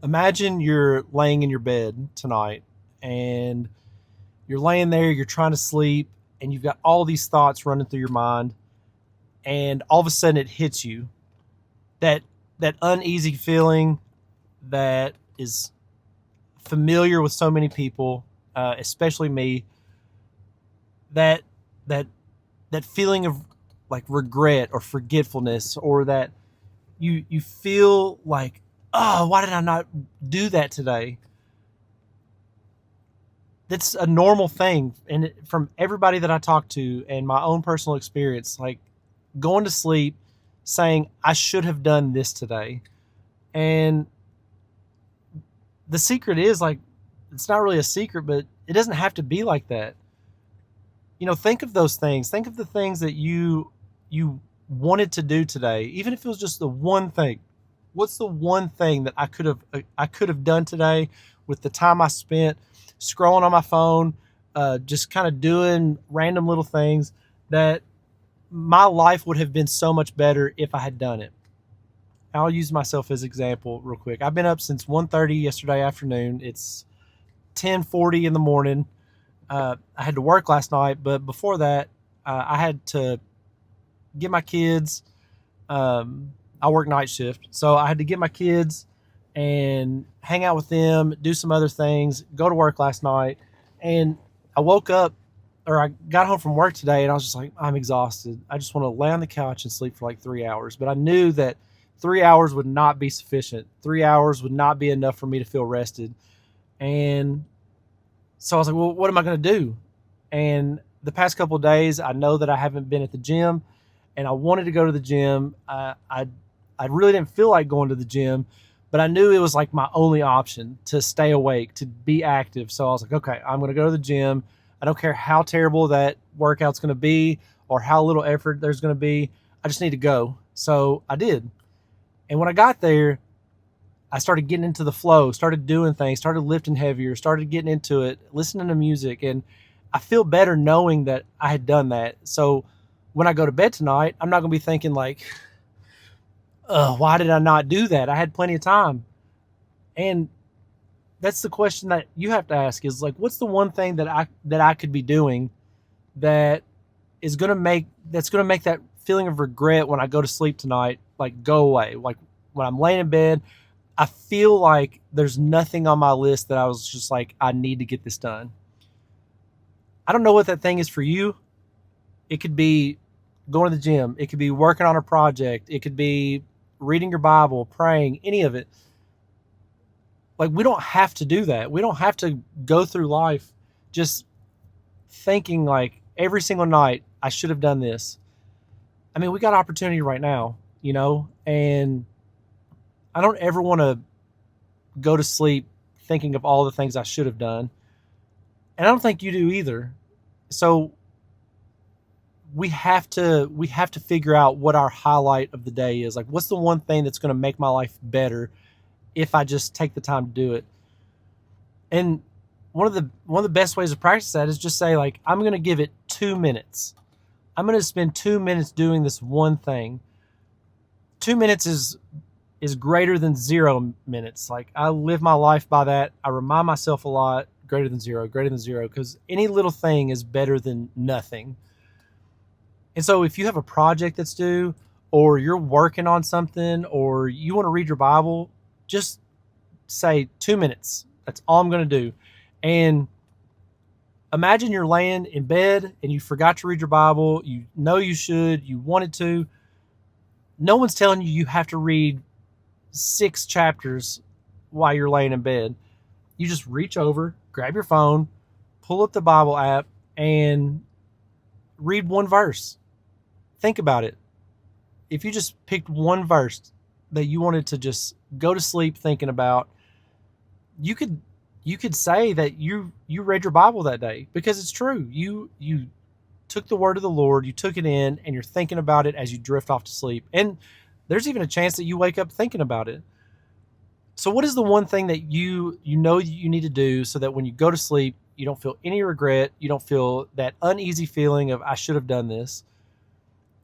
Imagine you're laying in your bed tonight and you're laying there, you're trying to sleep, and you've got all these thoughts running through your mind, and all of a sudden it hits you. That that uneasy feeling that is familiar with so many people, especially me, that that that feeling of like regret or forgetfulness, or that you feel like, oh, why did I not do that today? That's a normal thing, and from everybody that I talk to and my own personal experience, like going to sleep saying I should have done this today. And the secret is, like, it's not really a secret, but it doesn't have to be like that. Think of those things. Think of the things that you wanted to do today, even if it was just the one thing. What's the one thing that I could have done today with the time I spent scrolling on my phone, just kind of doing random little things that my life would have been so much better if I had done it. I'll use myself as example real quick. I've been up since 1:30 yesterday afternoon. It's 10:40 in the morning. I had to work last night, but before that, I had to get my kids. I work night shift, so I had to get my kids and hang out with them, do some other things, go to work last night, and I woke up, or I got home from work today, and I was just like, I'm exhausted. I just want to lay on the couch and sleep for like 3 hours. But I knew that 3 hours would not be sufficient. 3 hours would not be enough for me to feel rested. And so I was like, well, what am I going to do? And the past couple of days, I know that I haven't been at the gym, and I wanted to go to the gym. I really didn't feel like going to the gym, but I knew it was like my only option to stay awake, to be active. So I was like, okay, I'm going to go to the gym. I don't care how terrible that workout's going to be or how little effort there's going to be. I just need to go. So I did. And when I got there, I started getting into the flow, started doing things, started lifting heavier, started getting into it, listening to music. And I feel better knowing that I had done that. So when I go to bed tonight, I'm not going to be thinking like, why did I not do that? I had plenty of time. And that's the question that you have to ask, is like, what's the one thing that I could be doing that is going to make that feeling of regret when I go to sleep tonight, like, go away. Like, when I'm laying in bed, I feel like there's nothing on my list that I was just like, I need to get this done. I don't know what that thing is for you. It could be going to the gym. It could be working on a project. It could be reading your Bible, praying, any of it. Like, we don't have to do that. We don't have to go through life just thinking like every single night, I should have done this. I mean, we got opportunity right now, and I don't ever want to go to sleep thinking of all the things I should have done. And I don't think you do either. So we have to figure out what our highlight of the day is. Like, what's the one thing that's going to make my life better if I just take the time to do it? And one of the best ways to practice that is just say, like, I'm going to give it 2 minutes. I'm going to spend 2 minutes doing this one thing. 2 minutes is greater than 0 minutes. Like, I live my life by that. I remind myself a lot, greater than zero, because any little thing is better than nothing. And so if you have a project that's due, or you're working on something, or you want to read your Bible, just say 2 minutes. That's all I'm going to do. And imagine you're laying in bed and you forgot to read your Bible. You know you should, you wanted to. No one's telling you have to read 6 chapters while you're laying in bed. You just reach over, grab your phone, pull up the Bible app, and read one verse. Think about it. If you just picked one verse that you wanted to just go to sleep thinking about, you could say that you read your Bible that day, because it's true. You took the word of the Lord, you took it in, and you're thinking about it as you drift off to sleep. And there's even a chance that you wake up thinking about it. So what is the one thing that you know you need to do so that when you go to sleep, you don't feel any regret, you don't feel that uneasy feeling of I should have done this?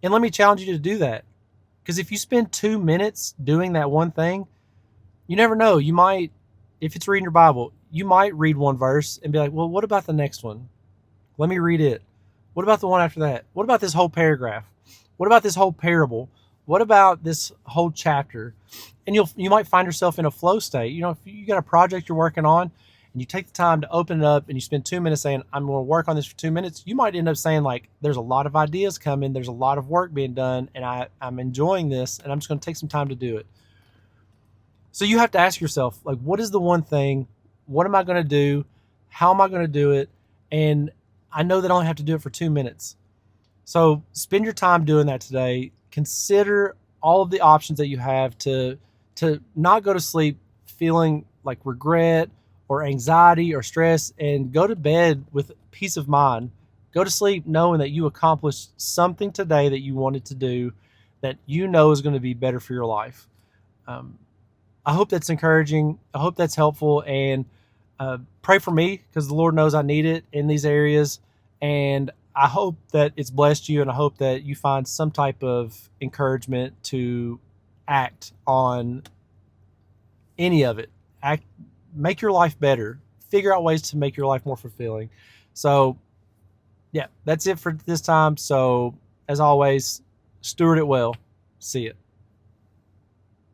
And let me challenge you to do that. Because if you spend 2 minutes doing that one thing, You never know. You might, if it's reading your Bible, you might read one verse and be like, well, what about the next one? Let me read it. What about the one after that? What about this whole paragraph? What about this whole parable? What about this whole chapter? And you might find yourself in a flow state. If you got a project you're working on and you take the time to open it up and you spend 2 minutes saying, I'm going to work on this for 2 minutes, you might end up saying, like, there's a lot of ideas coming, there's a lot of work being done, and I'm enjoying this, and I'm just going to take some time to do it. So you have to ask yourself, like, what is the one thing? What am I going to do? How am I going to do it? And I know that I only have to do it for 2 minutes. So spend your time doing that today. Consider all of the options that you have to not go to sleep feeling like regret or anxiety or stress, and go to bed with peace of mind. Go to sleep knowing that you accomplished something today that you wanted to do, that you know is going to be better for your life. Um, I hope that's encouraging. I hope that's helpful, and pray for me, because the Lord knows I need it in these areas. And I hope that it's blessed you, and I hope that you find some type of encouragement to act on any of it. Make your life better. Figure out ways to make your life more fulfilling. So, yeah, that's it for this time. So, as always, steward it well. See ya.